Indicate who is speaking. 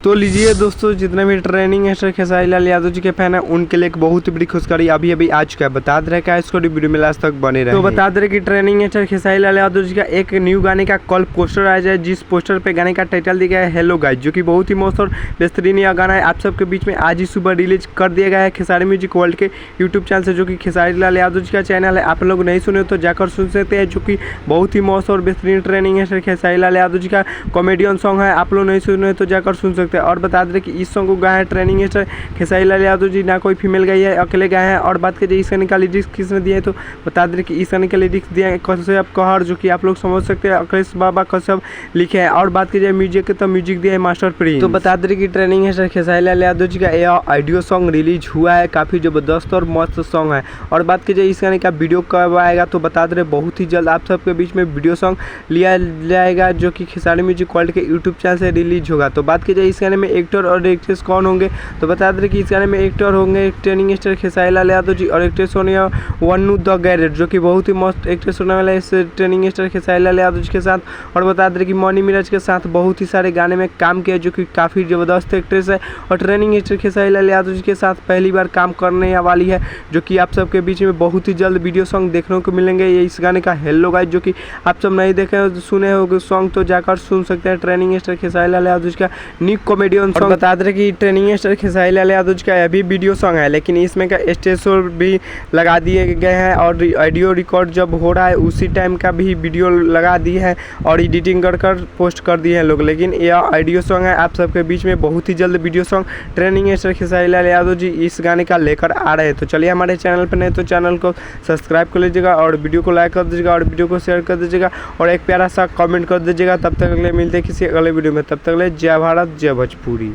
Speaker 1: तो लीजिए दोस्तों, जितने भी ट्रेनिंग मास्टर खेसारी लाल यादव जी के फैन है उनके लिए एक बहुत ही बड़ी खुशखबरी अभी आ चुका है। बता दे रहे इसको वीडियो में लास्ट तक बने रहे। तो बता दे रहे कि ट्रेनिंग मास्टर खेसारी लाल यादव जी का एक न्यू गाने का कल पोस्टर आया जाए, जिस पोस्टर पे गाने का टाइटल दिया गया है हेलो गाइस, जो कि बहुत ही मस्त और बेहतरीन यह गाना है। आप सबके बीच में आज ही सुबह रिलीज कर दिया गया है खेसारी म्यूजिक वर्ल्ड के यूट्यूब चैनल से, जो कि खेसारी लाल यादव जी का चैनल है। आप लोग नहीं सुने तो जाकर सुन सकते हैं, जो कि बहुत ही मस्त और बेहतरीन ट्रेनिंग मास्टर खेसारी लाल यादव जी का कॉमेडियन सॉन्ग है। आप लोग नहीं सुने तो जाकर सुन सकते हैं। और बता दें कि इस सॉन्ग को गाया है ट्रेनिंग मास्टर खेसारी लाल यादव जी, ना कोई फीमेल गाई है, अकेले गाए हैं। और बात करिए इस गाने का लिरिक्स किसने दिए, तो बता दें कि इस गाने का लिरिक्स दिया है कश्यप कहर, जो कि आप लोग समझ सकते हैं अखिलेश बाबा कश्यप लिखे हैं। और बात की म्यूजिक तो म्यूजिक दिया है मास्टर प्रिंस। तो बता दें कि ट्रेनिंग मास्टर खेसारी लाल यादव जी का यह ऑडियो सॉन्ग रिलीज हुआ है, काफ़ी ज़बरदस्त और मस्त सॉन्ग है। और बात की जाए इस गाने का वीडियो कब आएगा, तो बता दें बहुत ही जल्द आप सबके बीच में वीडियो सॉन्ग लिया जाएगा, जो कि खेसारी म्यूजिक वर्ल्ड के यूट्यूब चैनल से रिलीज होगा। तो बात की जाए इस गाने में एक्टर और एक्ट्रेस कौन होंगे, तो बता दें कि इस गाने में एक्टर होंगे ट्रेनिंग मास्टर खेसारी लाल यादव जी, और एक्ट्रेस होने वन्नू द गैरेट, जो कि बहुत ही मस्त एक्ट्रेस होने वाला है इस ट्रेनिंग मास्टर खेसारी लाल यादव जी के साथ। और बता दें कि मौनी मिराज के साथ बहुत ही सारे गाने में काम किया, जो कि काफ़ी ज़बरदस्त एक्ट्रेस है। और ट्रेनिंग मास्टर खेसारी लाल यादव जी के साथ पहली बार काम करने वाली है, जो कि आप सबके बीच में बहुत ही जल्द वीडियो सॉन्ग देखने को मिलेंगे। ये इस गाने का हेलो गाइस, जो कि आप सब नहीं देखे सुने होंगे सॉन्ग, तो जाकर सुन सकते हैं ट्रेनिंग मास्टर खेसारी लाल यादव जी का न्यू कॉमेडियन सॉन्ग। बता दें कि ट्रेनिंग मास्टर खेसारी लाल यादव जी का अभी वीडियो सॉन्ग है, लेकिन इसमें का स्टेज शो भी लगा दिए गए हैं, और ऑडियो रिकॉर्ड जब हो रहा है उसी टाइम का भी वीडियो लगा दिए हैं और एडिटिंग कर पोस्ट कर दिए हैं लोग। लेकिन यह ऑडियो सॉन्ग है, आप सबके बीच में बहुत ही जल्द video song training master Khesari Lal Yadav ji इस गाने का लेकर आ रहे हैं। तो चलिए हमारे चैनल पर नहीं तो चैनल को सब्सक्राइब कर लीजिएगा, और वीडियो को लाइक कर दीजिएगा, और वीडियो को शेयर कर दीजिएगा, और एक प्यारा सा कमेंट कर दीजिएगा। तब तक के लिए मिलते हैं किसी अगले वीडियो में, तक ले जय भारत जय भोजपुरी।